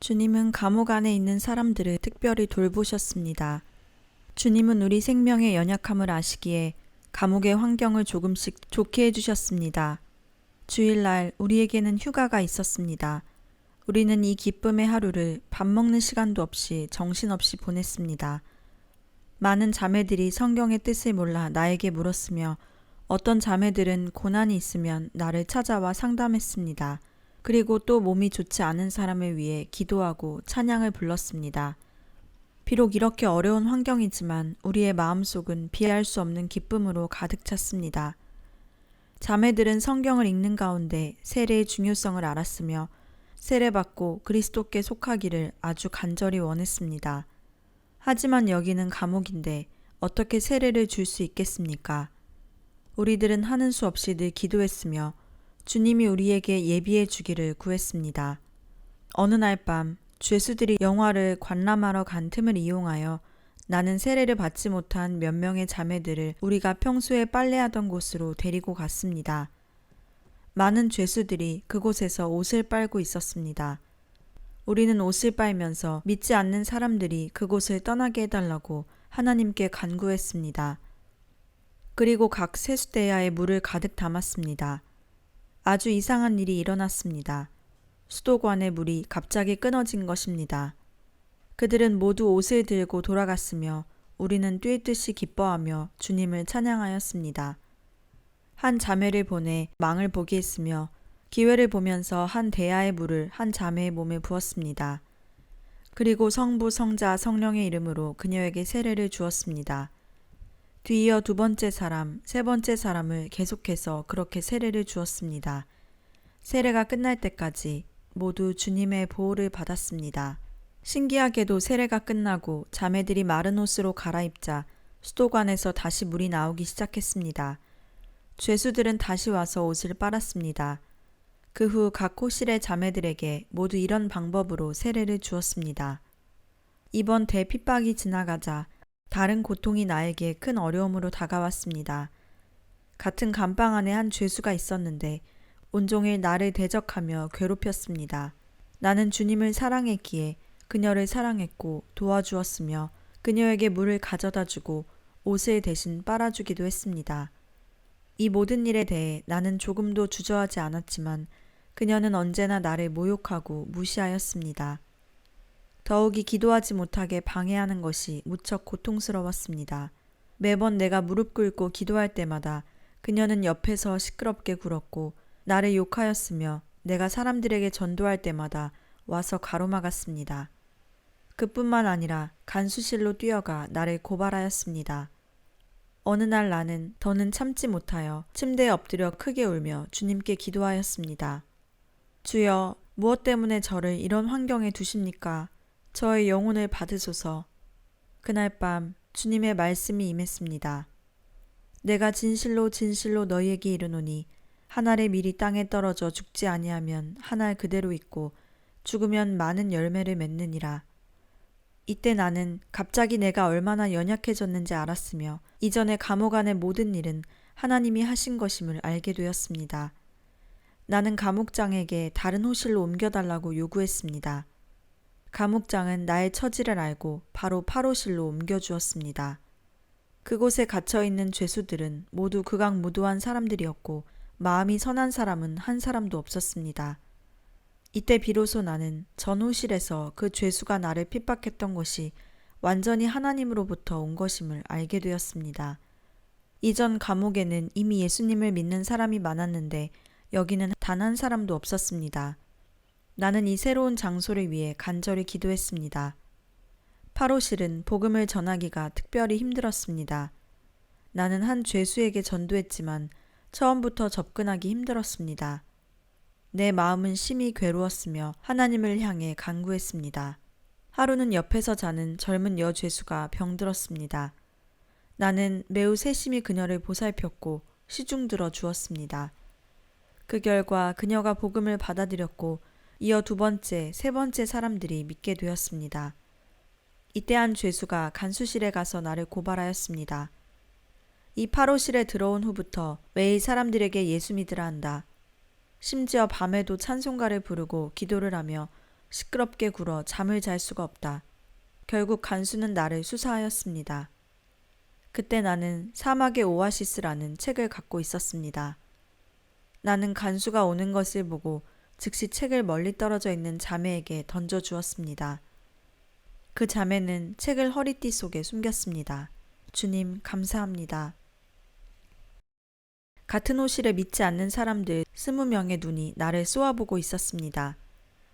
주님은 감옥 안에 있는 사람들을 특별히 돌보셨습니다. 주님은 우리 생명의 연약함을 아시기에 감옥의 환경을 조금씩 좋게 해주셨습니다. 주일날 우리에게는 휴가가 있었습니다. 우리는 이 기쁨의 하루를 밥 먹는 시간도 없이 정신없이 보냈습니다. 많은 자매들이 성경의 뜻을 몰라 나에게 물었으며 어떤 자매들은 고난이 있으면 나를 찾아와 상담했습니다. 그리고 또 몸이 좋지 않은 사람을 위해 기도하고 찬양을 불렀습니다. 비록 이렇게 어려운 환경이지만 우리의 마음속은 비할 수 없는 기쁨으로 가득 찼습니다. 자매들은 성경을 읽는 가운데 세례의 중요성을 알았으며 세례받고 그리스도께 속하기를 아주 간절히 원했습니다. 하지만 여기는 감옥인데 어떻게 세례를 줄 수 있겠습니까? 우리들은 하는 수 없이 늘 기도했으며 주님이 우리에게 예비해 주기를 구했습니다. 어느 날 밤 죄수들이 영화를 관람하러 간 틈을 이용하여 나는 세례를 받지 못한 몇 명의 자매들을 우리가 평소에 빨래하던 곳으로 데리고 갔습니다. 많은 죄수들이 그곳에서 옷을 빨고 있었습니다. 우리는 옷을 빨면서 믿지 않는 사람들이 그곳을 떠나게 해달라고 하나님께 간구했습니다. 그리고 각 세수대야에 물을 가득 담았습니다. 아주 이상한 일이 일어났습니다. 수도관의 물이 갑자기 끊어진 것입니다. 그들은 모두 옷을 들고 돌아갔으며 우리는 뛰듯이 기뻐하며 주님을 찬양하였습니다. 한 자매를 보내 망을 보게 했으며 기회를 보면서 한 대야의 물을 한 자매의 몸에 부었습니다. 그리고 성부, 성자, 성령의 이름으로 그녀에게 세례를 주었습니다. 뒤이어 두 번째 사람, 세 번째 사람을 계속해서 그렇게 세례를 주었습니다. 세례가 끝날 때까지 모두 주님의 보호를 받았습니다. 신기하게도 세례가 끝나고 자매들이 마른 옷으로 갈아입자 수도관에서 다시 물이 나오기 시작했습니다. 죄수들은 다시 와서 옷을 빨았습니다. 그 후 각 호실의 자매들에게 모두 이런 방법으로 세례를 주었습니다. 이번 대핍박이 지나가자 다른 고통이 나에게 큰 어려움으로 다가왔습니다. 같은 감방 안에 한 죄수가 있었는데 온종일 나를 대적하며 괴롭혔습니다. 나는 주님을 사랑했기에 그녀를 사랑했고 도와주었으며 그녀에게 물을 가져다 주고 옷을 대신 빨아주기도 했습니다. 이 모든 일에 대해 나는 조금도 주저하지 않았지만 그녀는 언제나 나를 모욕하고 무시하였습니다. 더욱이 기도하지 못하게 방해하는 것이 무척 고통스러웠습니다. 매번 내가 무릎 꿇고 기도할 때마다 그녀는 옆에서 시끄럽게 굴었고 나를 욕하였으며 내가 사람들에게 전도할 때마다 와서 가로막았습니다. 그뿐만 아니라 간수실로 뛰어가 나를 고발하였습니다. 어느 날 나는 더는 참지 못하여 침대에 엎드려 크게 울며 주님께 기도하였습니다. 주여, 무엇 때문에 저를 이런 환경에 두십니까? 저의 영혼을 받으소서. 그날 밤 주님의 말씀이 임했습니다. 내가 진실로 진실로 너희에게 이르노니 한 알의 밀이 땅에 떨어져 죽지 아니하면 한 알 그대로 있고 죽으면 많은 열매를 맺느니라. 이때 나는 갑자기 내가 얼마나 연약해졌는지 알았으며 이전에 감옥 안의 모든 일은 하나님이 하신 것임을 알게 되었습니다. 나는 감옥장에게 다른 호실로 옮겨달라고 요구했습니다. 감옥장은 나의 처지를 알고 바로 8호실로 옮겨주었습니다. 그곳에 갇혀있는 죄수들은 모두 극악무도한 사람들이었고 마음이 선한 사람은 한 사람도 없었습니다. 이때 비로소 나는 전 호실에서 그 죄수가 나를 핍박했던 것이 완전히 하나님으로부터 온 것임을 알게 되었습니다. 이전 감옥에는 이미 예수님을 믿는 사람이 많았는데 여기는 단 한 사람도 없었습니다. 나는 이 새로운 장소를 위해 간절히 기도했습니다. 8호실은 복음을 전하기가 특별히 힘들었습니다. 나는 한 죄수에게 전도했지만 처음부터 접근하기 힘들었습니다. 내 마음은 심히 괴로웠으며 하나님을 향해 간구했습니다. 하루는 옆에서 자는 젊은 여죄수가 병들었습니다. 나는 매우 세심히 그녀를 보살폈고 시중들어 주었습니다. 그 결과 그녀가 복음을 받아들였고 이어 두 번째, 세 번째 사람들이 믿게 되었습니다. 이때 한 죄수가 간수실에 가서 나를 고발하였습니다. 이 8호실에 들어온 후부터 매일 사람들에게 예수 믿으라 한다. 심지어 밤에도 찬송가를 부르고 기도를 하며 시끄럽게 굴어 잠을 잘 수가 없다. 결국 간수는 나를 수사하였습니다. 그때 나는 사막의 오아시스라는 책을 갖고 있었습니다. 나는 간수가 오는 것을 보고 즉시 책을 멀리 떨어져 있는 자매에게 던져주었습니다. 그 자매는 책을 허리띠 속에 숨겼습니다. 주님, 감사합니다. 같은 호실에 믿지 않는 사람들 20명의 눈이 나를 쏘아보고 있었습니다.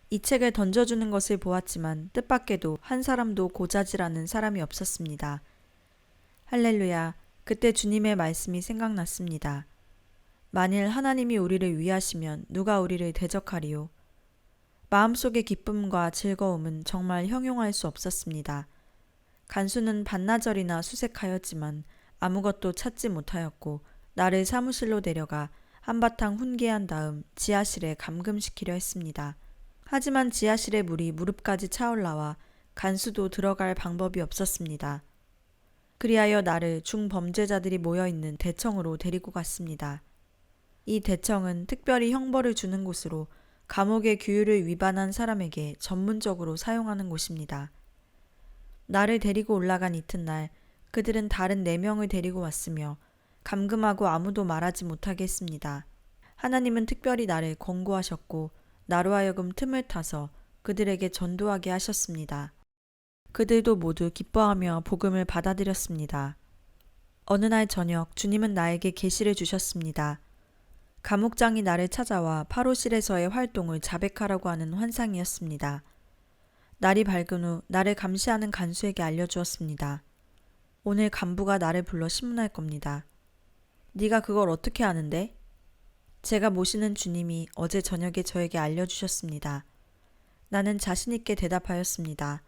이 책을 던져주는 것을 보았지만 뜻밖에도 한 사람도 고자질하는 사람이 없었습니다. 할렐루야, 그때 주님의 말씀이 생각났습니다. 만일 하나님이 우리를 위하시면 누가 우리를 대적하리요? 마음속의 기쁨과 즐거움은 정말 형용할 수 없었습니다. 간수는 반나절이나 수색하였지만 아무것도 찾지 못하였고 나를 사무실로 데려가 한바탕 훈계한 다음 지하실에 감금시키려 했습니다. 하지만 지하실의 물이 무릎까지 차올라와 간수도 들어갈 방법이 없었습니다. 그리하여 나를 중범죄자들이 모여있는 대청으로 데리고 갔습니다. 이 대청은 특별히 형벌을 주는 곳으로 감옥의 규율을 위반한 사람에게 전문적으로 사용하는 곳입니다. 나를 데리고 올라간 이튿날 그들은 다른 4명을 데리고 왔으며 감금하고 아무도 말하지 못하게 했습니다. 하나님은 특별히 나를 권고하셨고 나로 하여금 틈을 타서 그들에게 전도하게 하셨습니다. 그들도 모두 기뻐하며 복음을 받아들였습니다. 어느 날 저녁 주님은 나에게 계시를 주셨습니다. 감옥장이 나를 찾아와 파로실에서의 활동을 자백하라고 하는 환상이었습니다. 날이 밝은 후 나를 감시하는 간수에게 알려주었습니다. 오늘 간부가 나를 불러 신문할 겁니다. 네가 그걸 어떻게 아는데? 제가 모시는 주님이 어제 저녁에 저에게 알려주셨습니다. 나는 자신있게 대답하였습니다.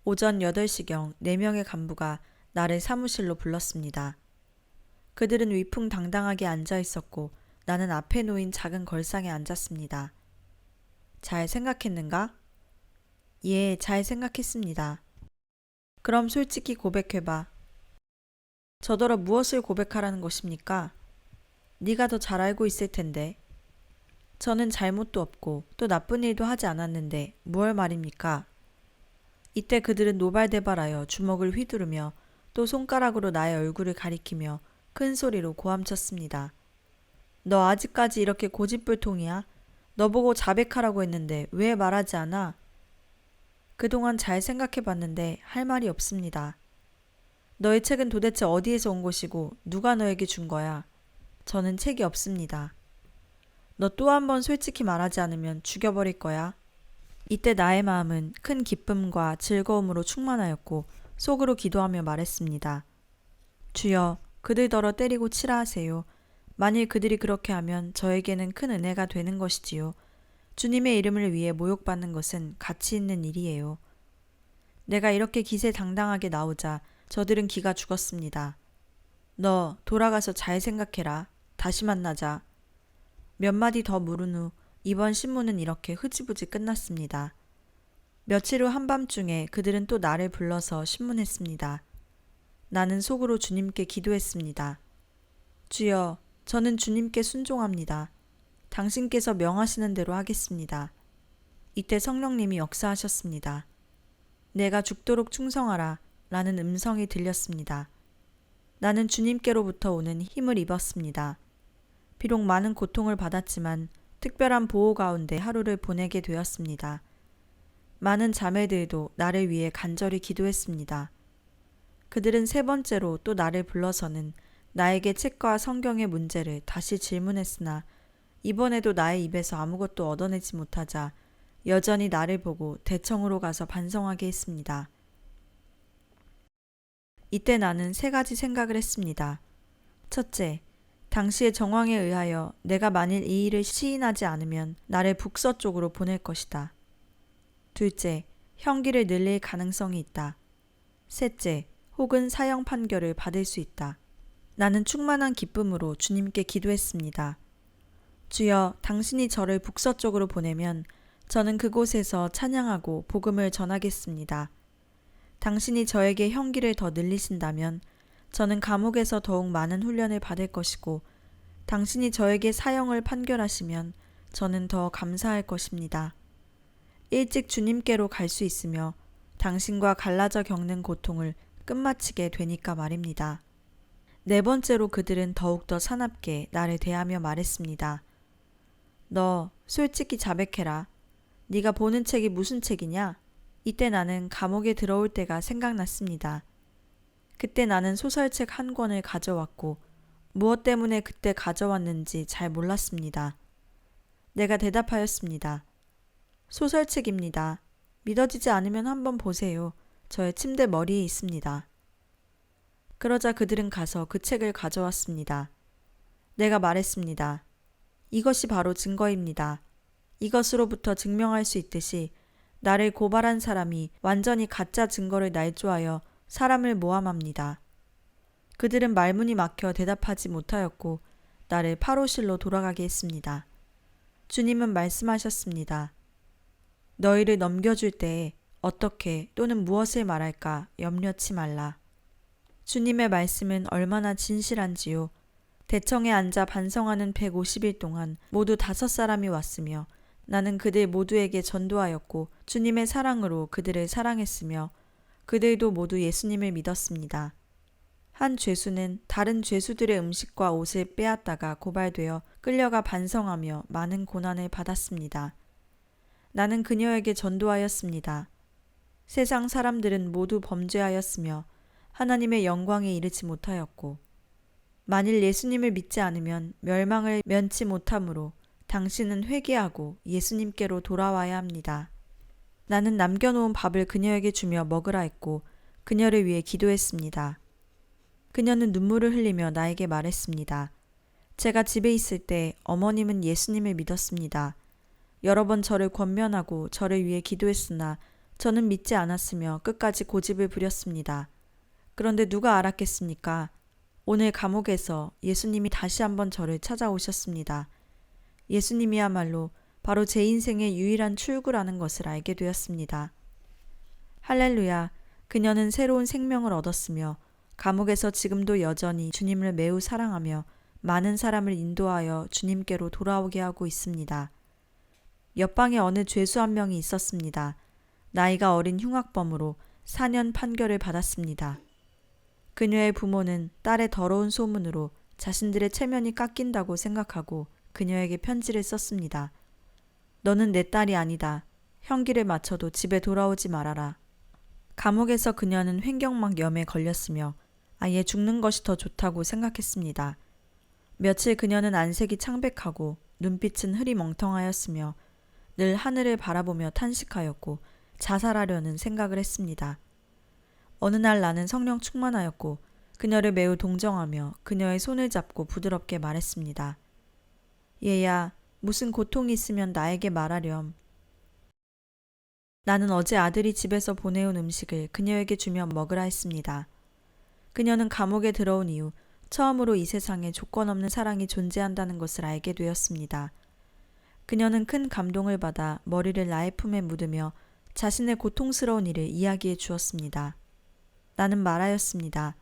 오전 8시경 4명의 간부가 나를 사무실로 불렀습니다. 그들은 위풍당당하게 앉아 있었고 나는 앞에 놓인 작은 걸상에 앉았습니다. 잘 생각했는가? 예, 잘 생각했습니다. 그럼 솔직히 고백해봐. 저더러 무엇을 고백하라는 것입니까? 네가 더 잘 알고 있을 텐데. 저는 잘못도 없고 또 나쁜 일도 하지 않았는데 무얼 말입니까? 이때 그들은 노발대발하여 주먹을 휘두르며 또 손가락으로 나의 얼굴을 가리키며 큰 소리로 고함쳤습니다. 너 아직까지 이렇게 고집불통이야? 너 보고 자백하라고 했는데 왜 말하지 않아? 그동안 잘 생각해봤는데 할 말이 없습니다. 너의 책은 도대체 어디에서 온 것이고 누가 너에게 준 거야? 저는 책이 없습니다. 너 또 한 번 솔직히 말하지 않으면 죽여버릴 거야. 이때 나의 마음은 큰 기쁨과 즐거움으로 충만하였고 속으로 기도하며 말했습니다. 주여, 그들더러 때리고 치라 하세요. 만일 그들이 그렇게 하면 저에게는 큰 은혜가 되는 것이지요. 주님의 이름을 위해 모욕받는 것은 가치 있는 일이에요. 내가 이렇게 기세당당하게 나오자 저들은 기가 죽었습니다. 너 돌아가서 잘 생각해라. 다시 만나자. 몇 마디 더 물은 후 이번 신문은 이렇게 흐지부지 끝났습니다. 며칠 후 한밤중에 그들은 또 나를 불러서 신문했습니다. 나는 속으로 주님께 기도했습니다. 주여, 저는 주님께 순종합니다. 당신께서 명하시는 대로 하겠습니다. 이때 성령님이 역사하셨습니다. 내가 죽도록 충성하라 라는 음성이 들렸습니다. 나는 주님께로부터 오는 힘을 입었습니다. 비록 많은 고통을 받았지만 특별한 보호 가운데 하루를 보내게 되었습니다. 많은 자매들도 나를 위해 간절히 기도했습니다. 그들은 3번째로 또 나를 불러서는 나에게 책과 성경의 문제를 다시 질문했으나 이번에도 나의 입에서 아무것도 얻어내지 못하자 여전히 나를 보고 대청으로 가서 반성하게 했습니다. 이때 나는 3가지 생각을 했습니다. 첫째, 당시의 정황에 의하여 내가 만일 이 일을 시인하지 않으면 나를 북서쪽으로 보낼 것이다. 둘째, 형기를 늘릴 가능성이 있다. 셋째, 혹은 사형 판결을 받을 수 있다. 나는 충만한 기쁨으로 주님께 기도했습니다. 주여, 당신이 저를 북서쪽으로 보내면 저는 그곳에서 찬양하고 복음을 전하겠습니다. 당신이 저에게 형기를 더 늘리신다면 저는 감옥에서 더욱 많은 훈련을 받을 것이고 당신이 저에게 사형을 판결하시면 저는 더 감사할 것입니다. 일찍 주님께로 갈 수 있으며 당신과 갈라져 겪는 고통을 끝마치게 되니까 말입니다. 네 번째로 그들은 더욱더 사납게 나를 대하며 말했습니다. 너 솔직히 자백해라. 네가 보는 책이 무슨 책이냐? 이때 나는 감옥에 들어올 때가 생각났습니다. 그때 나는 소설책 한 권을 가져왔고 무엇 때문에 그때 가져왔는지 잘 몰랐습니다. 내가 대답하였습니다. 소설책입니다. 믿어지지 않으면 한번 보세요. 저의 침대 머리에 있습니다. 그러자 그들은 가서 그 책을 가져왔습니다. 내가 말했습니다. 이것이 바로 증거입니다. 이것으로부터 증명할 수 있듯이 나를 고발한 사람이 완전히 가짜 증거를 날조하여 사람을 모함합니다. 그들은 말문이 막혀 대답하지 못하였고 나를 파로실로 돌아가게 했습니다. 주님은 말씀하셨습니다. 너희를 넘겨줄 때에 어떻게 또는 무엇을 말할까 염려치 말라. 주님의 말씀은 얼마나 진실한지요. 대청에 앉아 반성하는 150일 동안 모두 5사람이 왔으며 나는 그들 모두에게 전도하였고 주님의 사랑으로 그들을 사랑했으며 그들도 모두 예수님을 믿었습니다. 한 죄수는 다른 죄수들의 음식과 옷을 빼앗다가 고발되어 끌려가 반성하며 많은 고난을 받았습니다. 나는 그녀에게 전도하였습니다. 세상 사람들은 모두 범죄하였으며 하나님의 영광에 이르지 못하였고 만일 예수님을 믿지 않으면 멸망을 면치 못하므로 당신은 회개하고 예수님께로 돌아와야 합니다. 나는 남겨놓은 밥을 그녀에게 주며 먹으라 했고 그녀를 위해 기도했습니다. 그녀는 눈물을 흘리며 나에게 말했습니다. 제가 집에 있을 때 어머님은 예수님을 믿었습니다. 여러 번 저를 권면하고 저를 위해 기도했으나 저는 믿지 않았으며 끝까지 고집을 부렸습니다. 그런데 누가 알았겠습니까? 오늘 감옥에서 예수님이 다시 한번 저를 찾아오셨습니다. 예수님이야말로 바로 제 인생의 유일한 출구라는 것을 알게 되었습니다. 할렐루야, 그녀는 새로운 생명을 얻었으며 감옥에서 지금도 여전히 주님을 매우 사랑하며 많은 사람을 인도하여 주님께로 돌아오게 하고 있습니다. 옆방에 어느 죄수 한 명이 있었습니다. 나이가 어린 흉악범으로 4년 판결을 받았습니다. 그녀의 부모는 딸의 더러운 소문으로 자신들의 체면이 깎인다고 생각하고 그녀에게 편지를 썼습니다. 너는 내 딸이 아니다. 형기를 마쳐도 집에 돌아오지 말아라. 감옥에서 그녀는 횡격막염에 걸렸으며 아예 죽는 것이 더 좋다고 생각했습니다. 며칠 그녀는 안색이 창백하고 눈빛은 흐리멍텅하였으며 늘 하늘을 바라보며 탄식하였고 자살하려는 생각을 했습니다. 어느 날 나는 성령 충만하였고 그녀를 매우 동정하며 그녀의 손을 잡고 부드럽게 말했습니다. 얘야, 무슨 고통이 있으면 나에게 말하렴. 나는 어제 아들이 집에서 보내온 음식을 그녀에게 주며 먹으라 했습니다. 그녀는 감옥에 들어온 이후 처음으로 이 세상에 조건 없는 사랑이 존재한다는 것을 알게 되었습니다. 그녀는 큰 감동을 받아 머리를 나의 품에 묻으며 자신의 고통스러운 일을 이야기해 주었습니다. 나는 말하였습니다.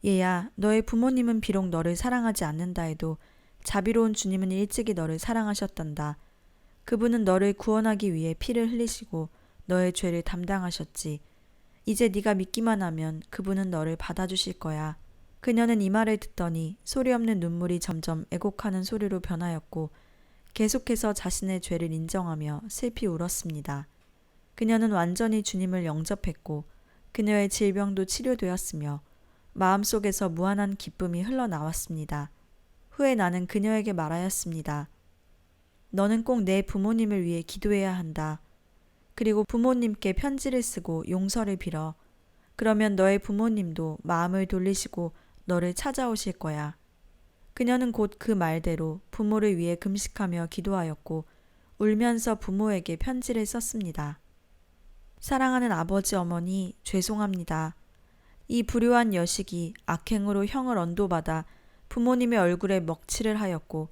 얘야, 너의 부모님은 비록 너를 사랑하지 않는다 해도 자비로운 주님은 일찍이 너를 사랑하셨단다. 그분은 너를 구원하기 위해 피를 흘리시고 너의 죄를 담당하셨지. 이제 네가 믿기만 하면 그분은 너를 받아주실 거야. 그녀는 이 말을 듣더니 소리 없는 눈물이 점점 애곡하는 소리로 변하였고 계속해서 자신의 죄를 인정하며 슬피 울었습니다. 그녀는 완전히 주님을 영접했고 그녀의 질병도 치료되었으며 마음속에서 무한한 기쁨이 흘러나왔습니다. 후에 나는 그녀에게 말하였습니다. 너는 꼭 내 부모님을 위해 기도해야 한다. 그리고 부모님께 편지를 쓰고 용서를 빌어. 그러면 너의 부모님도 마음을 돌리시고 너를 찾아오실 거야. 그녀는 곧 그 말대로 부모를 위해 금식하며 기도하였고 울면서 부모에게 편지를 썼습니다. 사랑하는 아버지 어머니, 죄송합니다. 이 불효한 여식이 악행으로 형을 언도받아 부모님의 얼굴에 먹칠을 하였고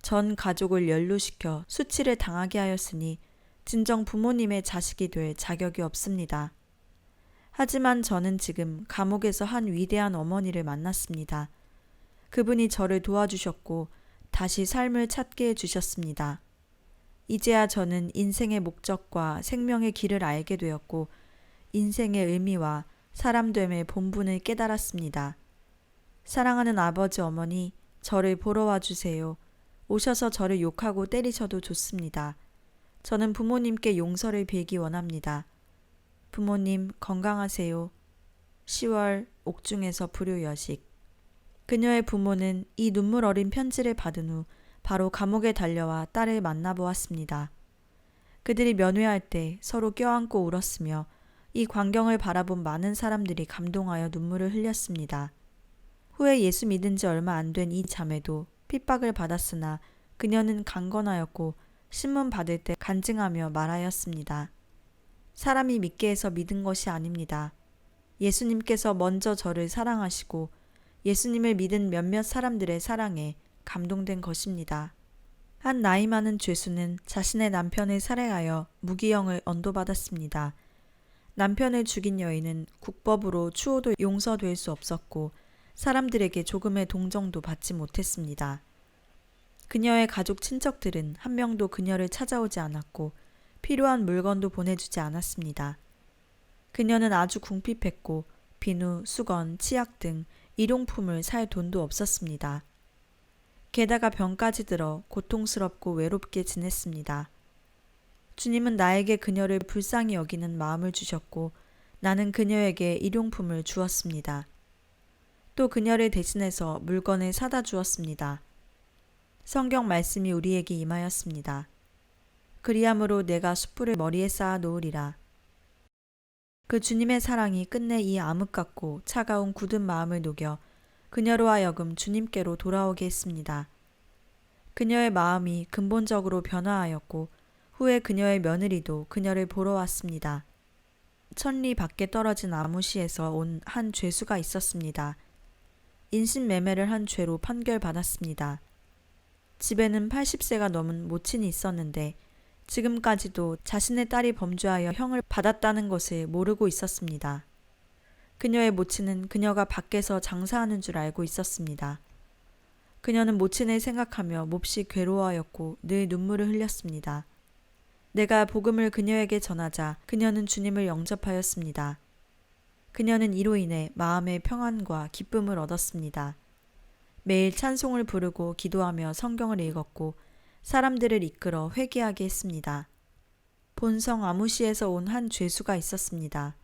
전 가족을 연루시켜 수치를 당하게 하였으니 진정 부모님의 자식이 될 자격이 없습니다. 하지만 저는 지금 감옥에서 한 위대한 어머니를 만났습니다. 그분이 저를 도와주셨고 다시 삶을 찾게 해주셨습니다. 이제야 저는 인생의 목적과 생명의 길을 알게 되었고 인생의 의미와 사람됨의 본분을 깨달았습니다. 사랑하는 아버지 어머니, 저를 보러 와주세요. 오셔서 저를 욕하고 때리셔도 좋습니다. 저는 부모님께 용서를 빌기 원합니다. 부모님 건강하세요. 10월 옥중에서 불효여식. 그녀의 부모는 이 눈물 어린 편지를 받은 후 바로 감옥에 달려와 딸을 만나보았습니다. 그들이 면회할 때 서로 껴안고 울었으며 이 광경을 바라본 많은 사람들이 감동하여 눈물을 흘렸습니다. 후에 예수 믿은 지 얼마 안 된 이 자매도 핍박을 받았으나 그녀는 강건하였고 신문 받을 때 간증하며 말하였습니다. 사람이 믿게 해서 믿은 것이 아닙니다. 예수님께서 먼저 저를 사랑하시고 예수님을 믿은 몇몇 사람들의 사랑에 감동된 것입니다. 한 나이 많은 죄수는 자신의 남편을 살해하여 무기형을 언도받았습니다. 남편을 죽인 여인은 국법으로 추호도 용서될 수 없었고 사람들에게 조금의 동정도 받지 못했습니다. 그녀의 가족 친척들은 한 명도 그녀를 찾아오지 않았고 필요한 물건도 보내주지 않았습니다. 그녀는 아주 궁핍했고 비누, 수건, 치약 등 일용품을 살 돈도 없었습니다. 게다가 병까지 들어 고통스럽고 외롭게 지냈습니다. 주님은 나에게 그녀를 불쌍히 여기는 마음을 주셨고 나는 그녀에게 일용품을 주었습니다. 또 그녀를 대신해서 물건을 사다 주었습니다. 성경 말씀이 우리에게 임하였습니다. 그리함으로 내가 숯불을 머리에 쌓아 놓으리라. 그 주님의 사랑이 끝내 이 암흑 같고 차가운 굳은 마음을 녹여 그녀로 하여금 주님께로 돌아오게 했습니다. 그녀의 마음이 근본적으로 변화하였고 후에 그녀의 며느리도 그녀를 보러 왔습니다. 천리 밖에 떨어진 나무시에서 온 한 죄수가 있었습니다. 인신매매를 한 죄로 판결받았습니다. 집에는 80세가 넘은 모친이 있었는데 지금까지도 자신의 딸이 범죄하여 형을 받았다는 것을 모르고 있었습니다. 그녀의 모친은 그녀가 밖에서 장사하는 줄 알고 있었습니다. 그녀는 모친을 생각하며 몹시 괴로워하였고 늘 눈물을 흘렸습니다. 내가 복음을 그녀에게 전하자 그녀는 주님을 영접하였습니다. 그녀는 이로 인해 마음의 평안과 기쁨을 얻었습니다. 매일 찬송을 부르고 기도하며 성경을 읽었고 사람들을 이끌어 회개하게 했습니다. 본성 아무시에서 온 한 죄수가 있었습니다.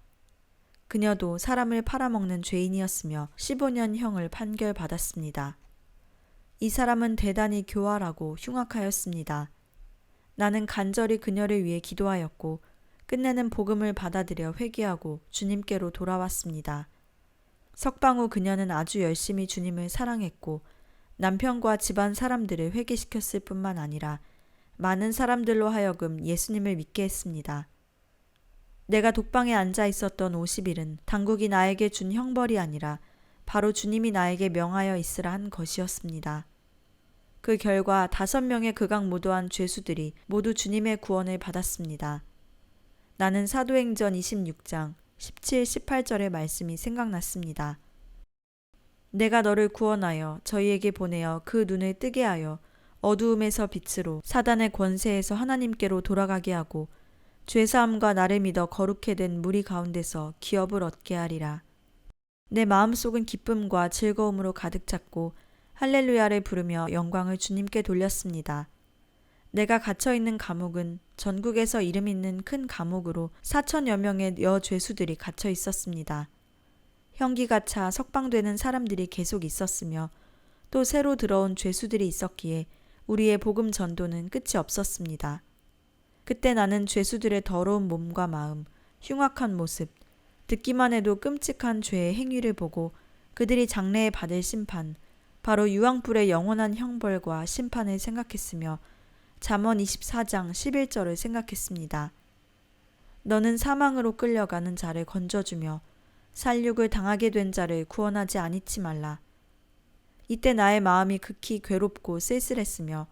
그녀도 사람을 팔아먹는 죄인이었으며 15년 형을 판결받았습니다. 이 사람은 대단히 교활하고 흉악하였습니다. 나는 간절히 그녀를 위해 기도하였고 끝내는 복음을 받아들여 회개하고 주님께로 돌아왔습니다. 석방 후 그녀는 아주 열심히 주님을 사랑했고 남편과 집안 사람들을 회개시켰을 뿐만 아니라 많은 사람들로 하여금 예수님을 믿게 했습니다. 내가 독방에 앉아 있었던 50일은 당국이 나에게 준 형벌이 아니라 바로 주님이 나에게 명하여 있으라 한 것이었습니다. 그 결과 5명의 극악무도한 죄수들이 모두 주님의 구원을 받았습니다. 나는 사도행전 26장 17, 18절의 말씀이 생각났습니다. 내가 너를 구원하여 저희에게 보내어 그 눈을 뜨게 하여 어두움에서 빛으로 사단의 권세에서 하나님께로 돌아가게 하고 죄사함과 나를 믿어 거룩해 된 무리 가운데서 기업을 얻게 하리라. 내 마음속은 기쁨과 즐거움으로 가득 찼고 할렐루야를 부르며 영광을 주님께 돌렸습니다. 내가 갇혀있는 감옥은 전국에서 이름 있는 큰 감옥으로 4천여 명의 여죄수들이 갇혀 있었습니다. 형기가 차 석방되는 사람들이 계속 있었으며 또 새로 들어온 죄수들이 있었기에 우리의 복음 전도는 끝이 없었습니다. 그때 나는 죄수들의 더러운 몸과 마음, 흉악한 모습, 듣기만 해도 끔찍한 죄의 행위를 보고 그들이 장래에 받을 심판, 바로 유황불의 영원한 형벌과 심판을 생각했으며 잠언 24장 11절을 생각했습니다. 너는 사망으로 끌려가는 자를 건져주며 살육을 당하게 된 자를 구원하지 아니치 말라. 이때 나의 마음이 극히 괴롭고 쓸쓸했으며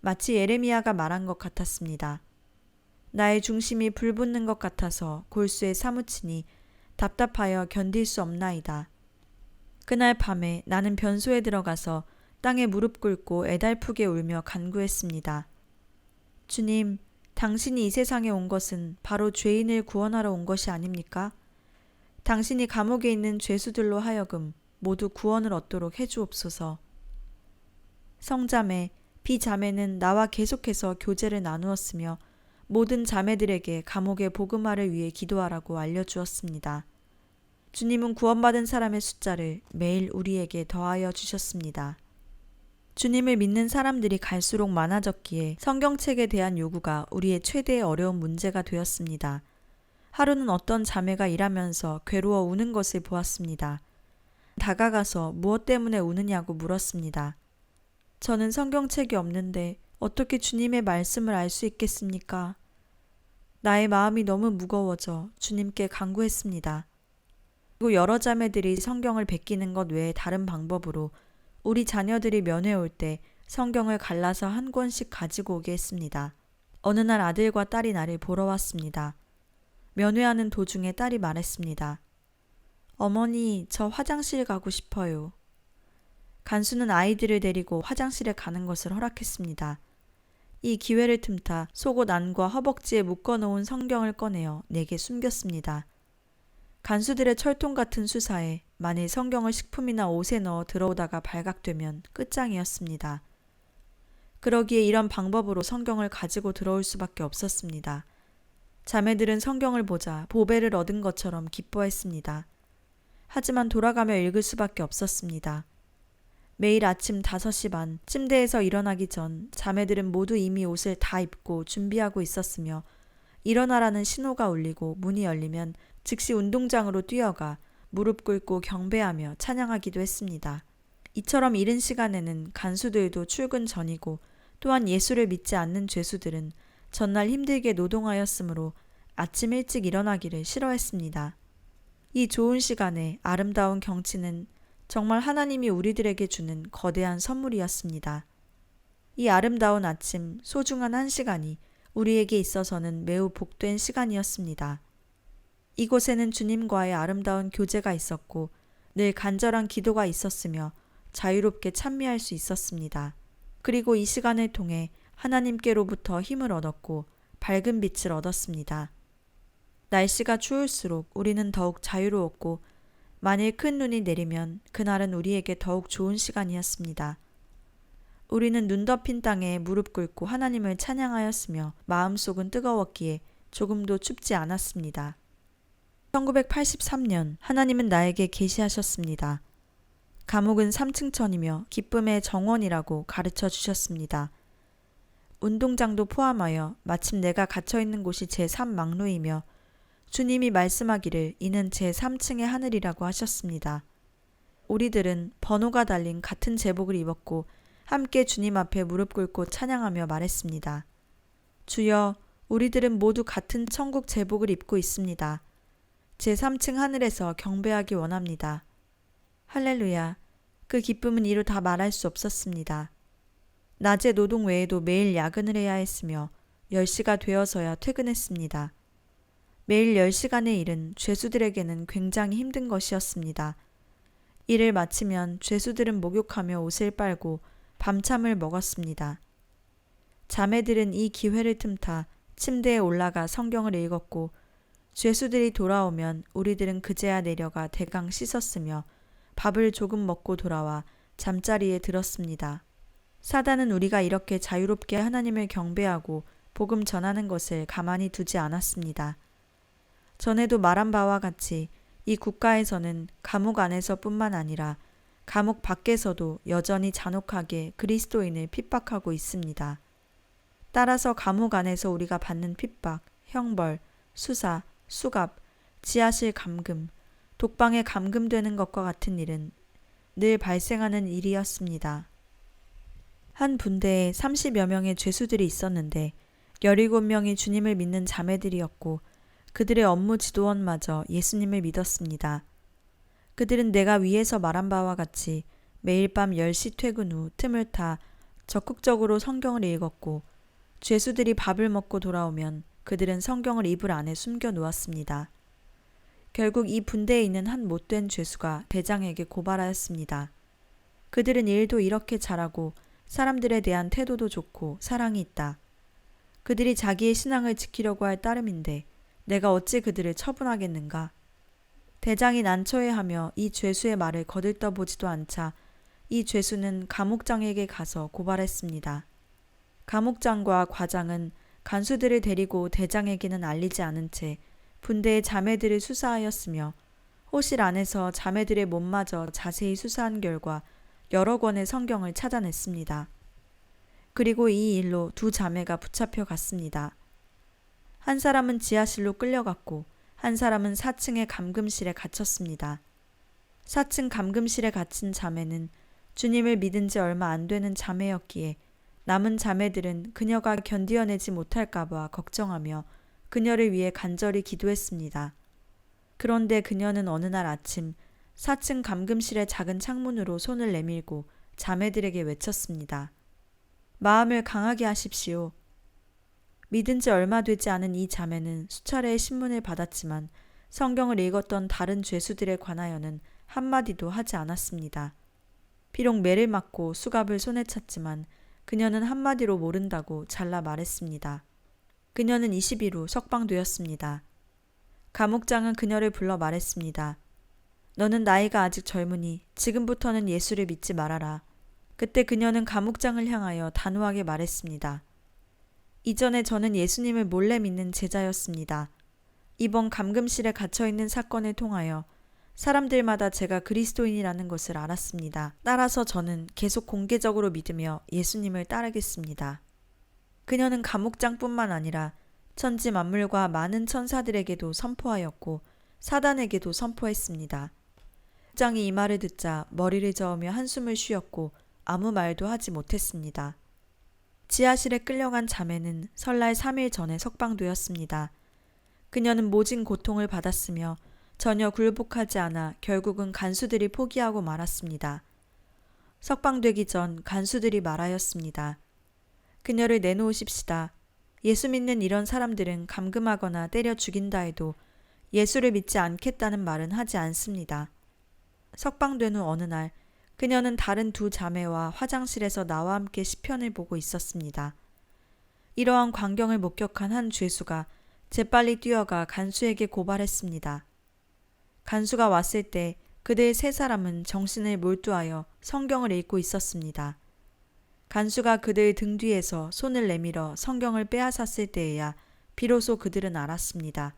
마치 예레미야가 말한 것 같았습니다. 나의 중심이 불붙는 것 같아서 골수에 사무치니 답답하여 견딜 수 없나이다. 그날 밤에 나는 변소에 들어가서 땅에 무릎 꿇고 애달프게 울며 간구했습니다. 주님, 당신이 이 세상에 온 것은 바로 죄인을 구원하러 온 것이 아닙니까? 당신이 감옥에 있는 죄수들로 하여금 모두 구원을 얻도록 해주옵소서. 성자매, 비자매는 나와 계속해서 교제를 나누었으며 모든 자매들에게 감옥의 복음화를 위해 기도하라고 알려주었습니다. 주님은 구원받은 사람의 숫자를 매일 우리에게 더하여 주셨습니다. 주님을 믿는 사람들이 갈수록 많아졌기에 성경책에 대한 요구가 우리의 최대의 어려운 문제가 되었습니다. 하루는 어떤 자매가 일하면서 괴로워 우는 것을 보았습니다. 다가가서 무엇 때문에 우느냐고 물었습니다. 저는 성경책이 없는데 어떻게 주님의 말씀을 알 수 있겠습니까? 나의 마음이 너무 무거워져 주님께 간구했습니다. 그리고 여러 자매들이 성경을 베끼는 것 외에 다른 방법으로 우리 자녀들이 면회 올 때 성경을 갈라서 한 권씩 가지고 오게 했습니다. 어느 날 아들과 딸이 나를 보러 왔습니다. 면회하는 도중에 딸이 말했습니다. 어머니, 저 화장실 가고 싶어요. 간수는 아이들을 데리고 화장실에 가는 것을 허락했습니다. 이 기회를 틈타 속옷 안과 허벅지에 묶어놓은 성경을 꺼내어 내게 숨겼습니다. 간수들의 철통 같은 수사에 만일 성경을 식품이나 옷에 넣어 들어오다가 발각되면 끝장이었습니다. 그러기에 이런 방법으로 성경을 가지고 들어올 수밖에 없었습니다. 자매들은 성경을 보자 보배를 얻은 것처럼 기뻐했습니다. 하지만 돌아가며 읽을 수밖에 없었습니다. 매일 아침 5시 반 침대에서 일어나기 전 자매들은 모두 이미 옷을 다 입고 준비하고 있었으며 일어나라는 신호가 울리고 문이 열리면 즉시 운동장으로 뛰어가 무릎 꿇고 경배하며 찬양하기도 했습니다. 이처럼 이른 시간에는 간수들도 출근 전이고 또한 예수를 믿지 않는 죄수들은 전날 힘들게 노동하였으므로 아침 일찍 일어나기를 싫어했습니다. 이 좋은 시간에 아름다운 경치는 정말 하나님이 우리들에게 주는 거대한 선물이었습니다. 이 아름다운 아침, 소중한 1시간이 우리에게 있어서는 매우 복된 시간이었습니다. 이곳에는 주님과의 아름다운 교제가 있었고 늘 간절한 기도가 있었으며 자유롭게 찬미할 수 있었습니다. 그리고 이 시간을 통해 하나님께로부터 힘을 얻었고 밝은 빛을 얻었습니다. 날씨가 추울수록 우리는 더욱 자유로웠고 만일 큰 눈이 내리면 그날은 우리에게 더욱 좋은 시간이었습니다. 우리는 눈 덮인 땅에 무릎 꿇고 하나님을 찬양하였으며 마음속은 뜨거웠기에 조금도 춥지 않았습니다. 1983년 하나님은 나에게 계시하셨습니다. 감옥은 3층천이며 기쁨의 정원이라고 가르쳐 주셨습니다. 운동장도 포함하여 마침 내가 갇혀있는 곳이 제3망루이며 주님이 말씀하기를 이는 제3층의 하늘이라고 하셨습니다. 우리들은 번호가 달린 같은 제복을 입었고 함께 주님 앞에 무릎 꿇고 찬양하며 말했습니다. 주여, 우리들은 모두 같은 천국 제복을 입고 있습니다. 제3층 하늘에서 경배하기 원합니다. 할렐루야, 그 기쁨은 이루 다 말할 수 없었습니다. 낮에 노동 외에도 매일 야근을 해야 했으며 10시가 되어서야 퇴근했습니다. 매일 10시간의 일은 죄수들에게는 굉장히 힘든 것이었습니다. 일을 마치면 죄수들은 목욕하며 옷을 빨고 밤참을 먹었습니다. 자매들은 이 기회를 틈타 침대에 올라가 성경을 읽었고 죄수들이 돌아오면 우리들은 그제야 내려가 대강 씻었으며 밥을 조금 먹고 돌아와 잠자리에 들었습니다. 사단은 우리가 이렇게 자유롭게 하나님을 경배하고 복음 전하는 것을 가만히 두지 않았습니다. 전에도 말한 바와 같이 이 국가에서는 감옥 안에서뿐만 아니라 감옥 밖에서도 여전히 잔혹하게 그리스도인을 핍박하고 있습니다. 따라서 감옥 안에서 우리가 받는 핍박, 형벌, 수사, 수갑, 지하실 감금, 독방에 감금되는 것과 같은 일은 늘 발생하는 일이었습니다. 한 분대에 30여 명의 죄수들이 있었는데 17명이 주님을 믿는 자매들이었고 그들의 업무 지도원마저 예수님을 믿었습니다. 그들은 내가 위에서 말한 바와 같이 매일 밤 10시 퇴근 후 틈을 타 적극적으로 성경을 읽었고 죄수들이 밥을 먹고 돌아오면 그들은 성경을 이불 안에 숨겨 놓았습니다. 결국 이 분대에 있는 한 못된 죄수가 대장에게 고발하였습니다. 그들은 일도 이렇게 잘하고 사람들에 대한 태도도 좋고 사랑이 있다. 그들이 자기의 신앙을 지키려고 할 따름인데 내가 어찌 그들을 처분하겠는가. 대장이 난처해하며 이 죄수의 말을 거들떠보지도 않자 이 죄수는 감옥장에게 가서 고발했습니다. 감옥장과 과장은 간수들을 데리고 대장에게는 알리지 않은 채 분대의 자매들을 수사하였으며 호실 안에서 자매들의 몸마저 자세히 수사한 결과 여러 권의 성경을 찾아냈습니다. 그리고 이 일로 두 자매가 붙잡혀 갔습니다. 한 사람은 지하실로 끌려갔고 한 사람은 4층의 감금실에 갇혔습니다. 4층 감금실에 갇힌 자매는 주님을 믿은 지 얼마 안 되는 자매였기에 남은 자매들은 그녀가 견디어내지 못할까봐 걱정하며 그녀를 위해 간절히 기도했습니다. 그런데 그녀는 어느 날 아침 4층 감금실의 작은 창문으로 손을 내밀고 자매들에게 외쳤습니다. 마음을 강하게 하십시오. 믿은 지 얼마 되지 않은 이 자매는 수차례의 신문을 받았지만 성경을 읽었던 다른 죄수들에 관하여는 한마디도 하지 않았습니다. 비록 매를 맞고 수갑을 손에 찼지만 그녀는 한마디로 모른다고 잘라 말했습니다. 그녀는 20일 후 석방되었습니다. 감옥장은 그녀를 불러 말했습니다. 너는 나이가 아직 젊으니 지금부터는 예수를 믿지 말아라. 그때 그녀는 감옥장을 향하여 단호하게 말했습니다. 이전에 저는 예수님을 몰래 믿는 제자였습니다. 이번 감금실에 갇혀있는 사건을 통하여 사람들마다 제가 그리스도인이라는 것을 알았습니다. 따라서 저는 계속 공개적으로 믿으며 예수님을 따르겠습니다. 그녀는 감옥장뿐만 아니라 천지 만물과 많은 천사들에게도 선포하였고 사단에게도 선포했습니다. 장이 이 말을 듣자 머리를 저으며 한숨을 쉬었고 아무 말도 하지 못했습니다. 지하실에 끌려간 자매는 설날 3일 전에 석방되었습니다. 그녀는 모진 고통을 받았으며 전혀 굴복하지 않아 결국은 간수들이 포기하고 말았습니다. 석방되기 전 간수들이 말하였습니다. 그녀를 내놓으십시다. 예수 믿는 이런 사람들은 감금하거나 때려 죽인다 해도 예수를 믿지 않겠다는 말은 하지 않습니다. 석방된 후 어느 날 그녀는 다른 두 자매와 화장실에서 나와 함께 시편을 보고 있었습니다. 이러한 광경을 목격한 한 죄수가 재빨리 뛰어가 간수에게 고발했습니다. 간수가 왔을 때 그들 세 사람은 정신을 몰두하여 성경을 읽고 있었습니다. 간수가 그들 등 뒤에서 손을 내밀어 성경을 빼앗았을 때에야 비로소 그들은 알았습니다.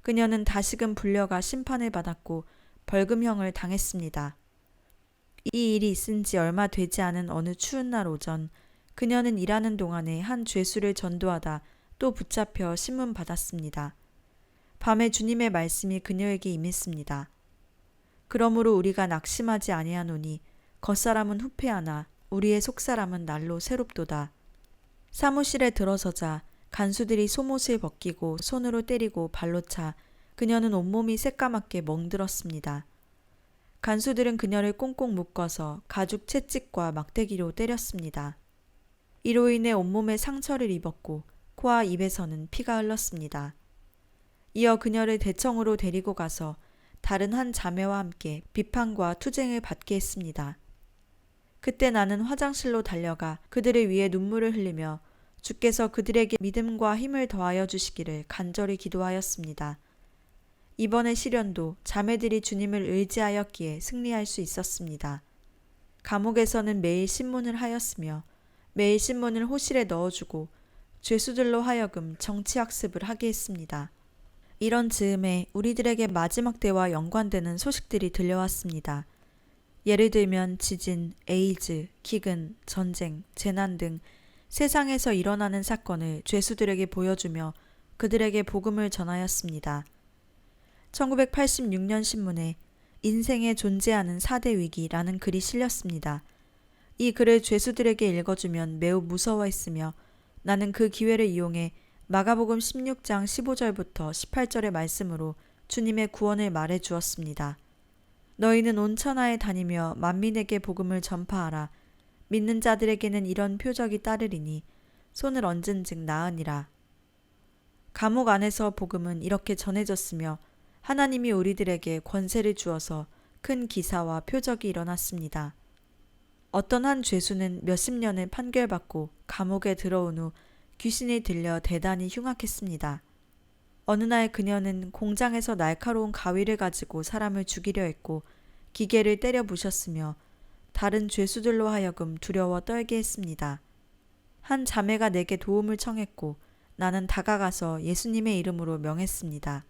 그녀는 다시금 불려가 심판을 받았고 벌금형을 당했습니다. 이 일이 있은 지 얼마 되지 않은 어느 추운 날 오전 그녀는 일하는 동안에 한 죄수를 전도하다 또 붙잡혀 신문 받았습니다. 밤에 주님의 말씀이 그녀에게 임했습니다. 그러므로 우리가 낙심하지 아니하노니 겉사람은 후패하나 우리의 속사람은 날로 새롭도다. 사무실에 들어서자 간수들이 속옷을 벗기고 손으로 때리고 발로 차 그녀는 온몸이 새까맣게 멍들었습니다. 간수들은 그녀를 꽁꽁 묶어서 가죽 채찍과 막대기로 때렸습니다. 이로 인해 온몸에 상처를 입었고 코와 입에서는 피가 흘렀습니다. 이어 그녀를 대청으로 데리고 가서 다른 한 자매와 함께 비판과 투쟁을 받게 했습니다. 그때 나는 화장실로 달려가 그들을 위해 눈물을 흘리며 주께서 그들에게 믿음과 힘을 더하여 주시기를 간절히 기도하였습니다. 이번의 시련도 자매들이 주님을 의지하였기에 승리할 수 있었습니다. 감옥에서는 매일 신문을 하였으며 매일 신문을 호실에 넣어주고 죄수들로 하여금 정치학습을 하게 했습니다. 이런 즈음에 우리들에게 마지막 때와 연관되는 소식들이 들려왔습니다. 예를 들면 지진, 에이즈, 기근, 전쟁, 재난 등 세상에서 일어나는 사건을 죄수들에게 보여주며 그들에게 복음을 전하였습니다. 1986년 신문에 인생에 존재하는 4대 위기라는 글이 실렸습니다. 이 글을 죄수들에게 읽어주면 매우 무서워했으며 나는 그 기회를 이용해 마가복음 16장 15절부터 18절의 말씀으로 주님의 구원을 말해 주었습니다. 너희는 온 천하에 다니며 만민에게 복음을 전파하라. 믿는 자들에게는 이런 표적이 따르리니 손을 얹은 즉 나으니라. 감옥 안에서 복음은 이렇게 전해졌으며 하나님이 우리들에게 권세를 주어서 큰 기사와 표적이 일어났습니다. 어떤 한 죄수는 몇십 년을 판결받고 감옥에 들어온 후 귀신이 들려 대단히 흉악했습니다. 어느 날 그녀는 공장에서 날카로운 가위를 가지고 사람을 죽이려 했고 기계를 때려 부셨으며 다른 죄수들로 하여금 두려워 떨게 했습니다. 한 자매가 내게 도움을 청했고 나는 다가가서 예수님의 이름으로 명했습니다.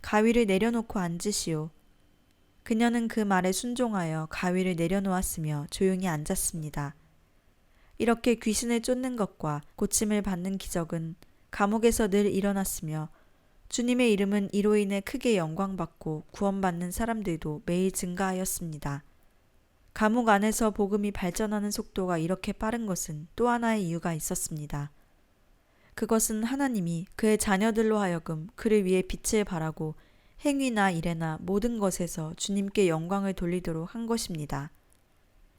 가위를 내려놓고 앉으시오. 그녀는 그 말에 순종하여 가위를 내려놓았으며 조용히 앉았습니다. 이렇게 귀신을 쫓는 것과 고침을 받는 기적은 감옥에서 늘 일어났으며 주님의 이름은 이로 인해 크게 영광받고 구원받는 사람들도 매일 증가하였습니다. 감옥 안에서 복음이 발전하는 속도가 이렇게 빠른 것은 또 하나의 이유가 있었습니다. 그것은 하나님이 그의 자녀들로 하여금 그를 위해 빛을 발하고 행위나 일에나 모든 것에서 주님께 영광을 돌리도록 한 것입니다.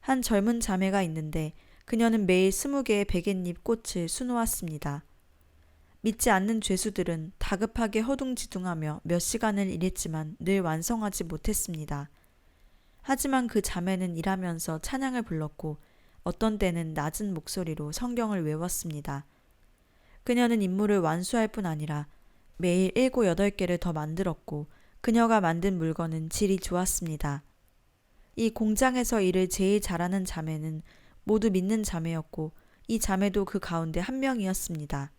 한 젊은 자매가 있는데 그녀는 매일 20개의 베갯잎 꽃을 수놓았습니다. 믿지 않는 죄수들은 다급하게 허둥지둥하며 몇 시간을 일했지만 늘 완성하지 못했습니다. 하지만 그 자매는 일하면서 찬양을 불렀고 어떤 때는 낮은 목소리로 성경을 외웠습니다. 그녀는 임무를 완수할 뿐 아니라 매일 7, 8개를 더 만들었고 그녀가 만든 물건은 질이 좋았습니다. 이 공장에서 일을 제일 잘하는 자매는 모두 믿는 자매였고 이 자매도 그 가운데 한 명이었습니다.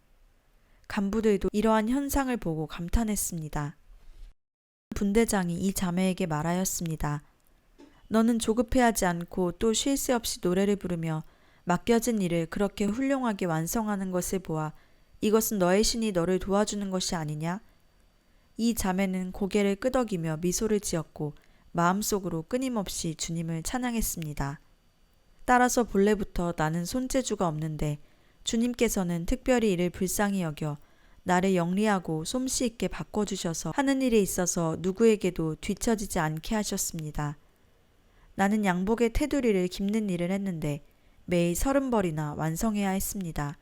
간부들도 이러한 현상을 보고 감탄했습니다. 분대장이 이 자매에게 말하였습니다. 너는 조급해하지 않고 또 쉴 새 없이 노래를 부르며 맡겨진 일을 그렇게 훌륭하게 완성하는 것을 보아 이것은 너의 신이 너를 도와주는 것이 아니냐? 이 자매는 고개를 끄덕이며 미소를 지었고 마음속으로 끊임없이 주님을 찬양했습니다. 따라서 본래부터 나는 손재주가 없는데 주님께서는 특별히 이를 불쌍히 여겨 나를 영리하고 솜씨 있게 바꿔주셔서 하는 일에 있어서 누구에게도 뒤처지지 않게 하셨습니다. 나는 양복의 테두리를 깁는 일을 했는데 매일 30벌이나 완성해야 했습니다.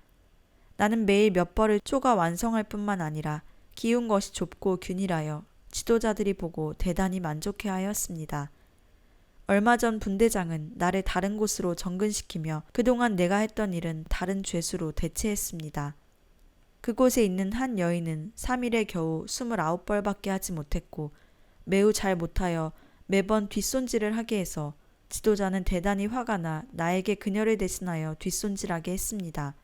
나는 매일 몇 벌을 쪼가 완성할 뿐만 아니라 기운 것이 좁고 균일하여 지도자들이 보고 대단히 만족해 하였습니다. 얼마 전 분대장은 나를 다른 곳으로 정근시키며 그동안 내가 했던 일은 다른 죄수로 대체했습니다. 그곳에 있는 한 여인은 3일에 겨우 29벌밖에 하지 못했고 매우 잘 못하여 매번 뒷손질을 하게 해서 지도자는 대단히 화가 나 나에게 그녀를 대신하여 뒷손질하게 했습니다.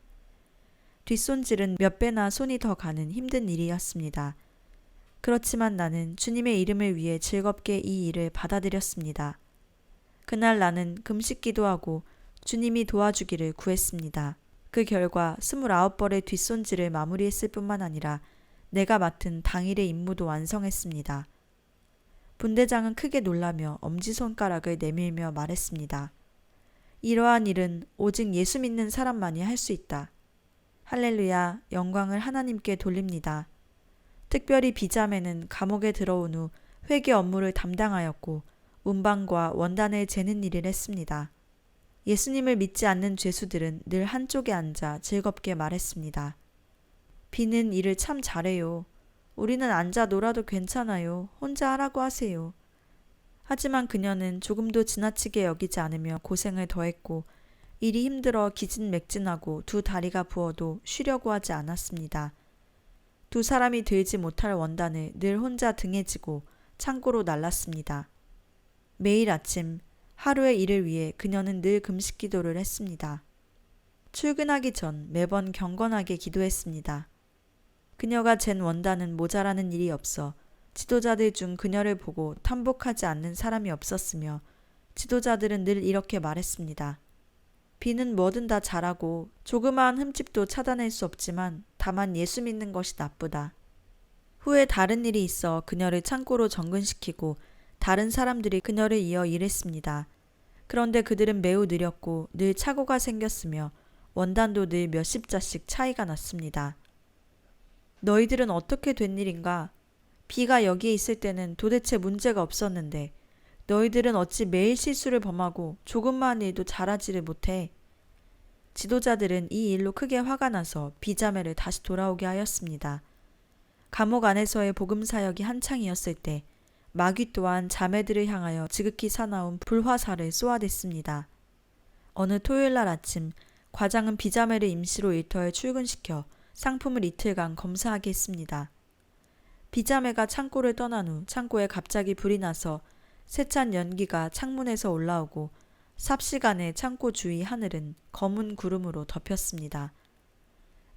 뒷손질은 몇 배나 손이 더 가는 힘든 일이었습니다. 그렇지만 나는 주님의 이름을 위해 즐겁게 이 일을 받아들였습니다. 그날 나는 금식 기도하고 주님이 도와주기를 구했습니다. 그 결과 29벌의 뒷손질을 마무리했을 뿐만 아니라 내가 맡은 당일의 임무도 완성했습니다. 분대장은 크게 놀라며 엄지손가락을 내밀며 말했습니다. 이러한 일은 오직 예수 믿는 사람만이 할 수 있다. 할렐루야, 영광을 하나님께 돌립니다. 특별히 비자매는 감옥에 들어온 후 회계 업무를 담당하였고 운반과 원단을 재는 일을 했습니다. 예수님을 믿지 않는 죄수들은 늘 한쪽에 앉아 즐겁게 말했습니다. 비는 일을 참 잘해요. 우리는 앉아 놀아도 괜찮아요. 혼자 하라고 하세요. 하지만 그녀는 조금도 지나치게 여기지 않으며 고생을 더했고 일이 힘들어 기진맥진하고 두 다리가 부어도 쉬려고 하지 않았습니다. 두 사람이 들지 못할 원단을 늘 혼자 등에 지고 창고로 날랐습니다. 매일 아침 하루의 일을 위해 그녀는 늘 금식 기도를 했습니다. 출근하기 전 매번 경건하게 기도했습니다. 그녀가 잰 원단은 모자라는 일이 없어 지도자들 중 그녀를 보고 탐복하지 않는 사람이 없었으며 지도자들은 늘 이렇게 말했습니다. 비는 뭐든 다 잘하고 조그마한 흠집도 찾아낼 수 없지만 다만 예수 믿는 것이 나쁘다. 후에 다른 일이 있어 그녀를 창고로 정근시키고 다른 사람들이 그녀를 이어 일했습니다. 그런데 그들은 매우 느렸고 늘 착오가 생겼으며 원단도 늘 몇십 자씩 차이가 났습니다. 너희들은 어떻게 된 일인가? 비가 여기에 있을 때는 도대체 문제가 없었는데 너희들은 어찌 매일 실수를 범하고 조금만 일도 잘하지를 못해? 지도자들은 이 일로 크게 화가 나서 비자매를 다시 돌아오게 하였습니다. 감옥 안에서의 복음 사역이 한창이었을 때 마귀 또한 자매들을 향하여 지극히 사나운 불화살을 쏘아댔습니다. 어느 토요일 날 아침 과장은 비자매를 임시로 일터에 출근시켜 상품을 이틀간 검사하게 했습니다. 비자매가 창고를 떠난 후 창고에 갑자기 불이 나서 세찬 연기가 창문에서 올라오고 삽시간에 창고 주위 하늘은 검은 구름으로 덮였습니다.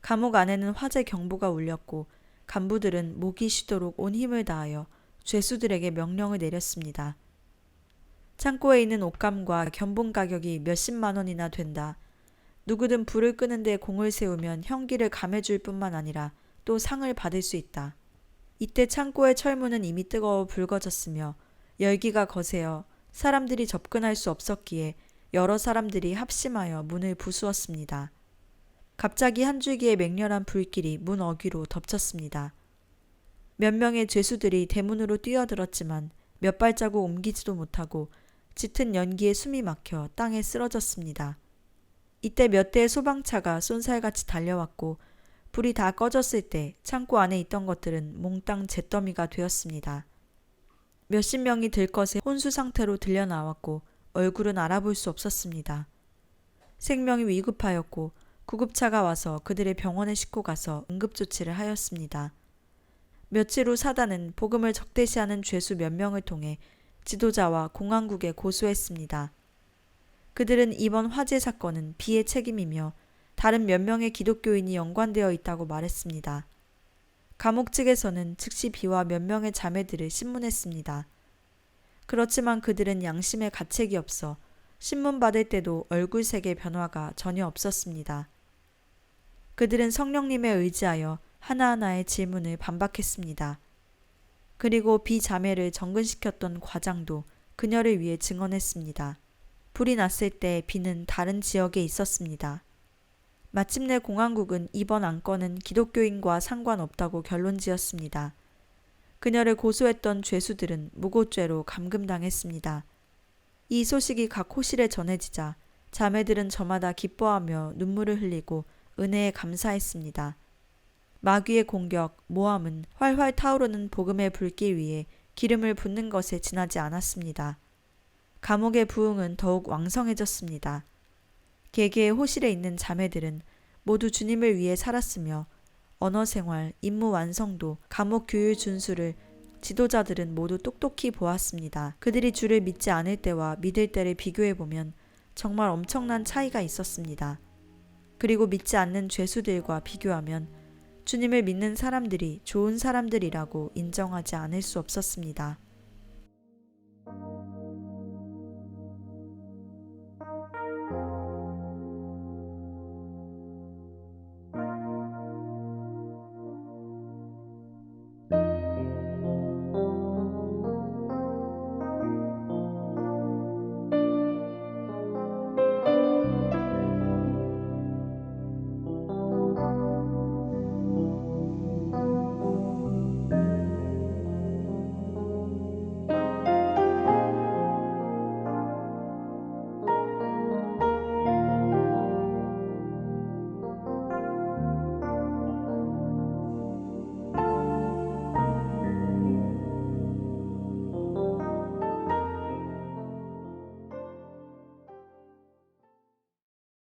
감옥 안에는 화재 경보가 울렸고 간부들은 목이 쉬도록 온 힘을 다하여 죄수들에게 명령을 내렸습니다. 창고에 있는 옷감과 견본 가격이 몇십만 원이나 된다. 누구든 불을 끄는데 공을 세우면 형기를 감해줄 뿐만 아니라 또 상을 받을 수 있다. 이때 창고의 철문은 이미 뜨거워 붉어졌으며 열기가 거세어 사람들이 접근할 수 없었기에 여러 사람들이 합심하여 문을 부수었습니다. 갑자기 한 줄기의 맹렬한 불길이 문 어귀로 덮쳤습니다. 몇 명의 죄수들이 대문으로 뛰어들었지만 몇 발자국 옮기지도 못하고 짙은 연기에 숨이 막혀 땅에 쓰러졌습니다. 이때 몇 대의 소방차가 쏜살같이 달려왔고 불이 다 꺼졌을 때 창고 안에 있던 것들은 몽땅 잿더미가 되었습니다. 몇십 명이 들것에 혼수 상태로 들려나왔고 얼굴은 알아볼 수 없었습니다. 생명이 위급하였고 구급차가 와서 그들의 병원에 싣고 가서 응급조치를 하였습니다. 며칠 후 사단은 복음을 적대시하는 죄수 몇 명을 통해 지도자와 공안국에 고소했습니다. 그들은 이번 화재 사건은 비의 책임이며 다른 몇 명의 기독교인이 연관되어 있다고 말했습니다. 감옥 측에서는 즉시 비와 몇 명의 자매들을 신문했습니다. 그렇지만 그들은 양심의 가책이 없어 신문 받을 때도 얼굴색의 변화가 전혀 없었습니다. 그들은 성령님에 의지하여 하나하나의 질문을 반박했습니다. 그리고 비자매를 정근시켰던 과장도 그녀를 위해 증언했습니다. 불이 났을 때 비는 다른 지역에 있었습니다. 마침내 공안국은 이번 안건은 기독교인과 상관없다고 결론지었습니다. 그녀를 고소했던 죄수들은 무고죄로 감금당했습니다. 이 소식이 각 호실에 전해지자 자매들은 저마다 기뻐하며 눈물을 흘리고 은혜에 감사했습니다. 마귀의 공격, 모함은 활활 타오르는 복음의 불길 위에 기름을 붓는 것에 지나지 않았습니다. 감옥의 부흥은 더욱 왕성해졌습니다. 개개의 호실에 있는 자매들은 모두 주님을 위해 살았으며 언어 생활, 임무 완성도, 감옥 규율 준수를 지도자들은 모두 똑똑히 보았습니다. 그들이 주를 믿지 않을 때와 믿을 때를 비교해보면 정말 엄청난 차이가 있었습니다. 그리고 믿지 않는 죄수들과 비교하면 주님을 믿는 사람들이 좋은 사람들이라고 인정하지 않을 수 없었습니다.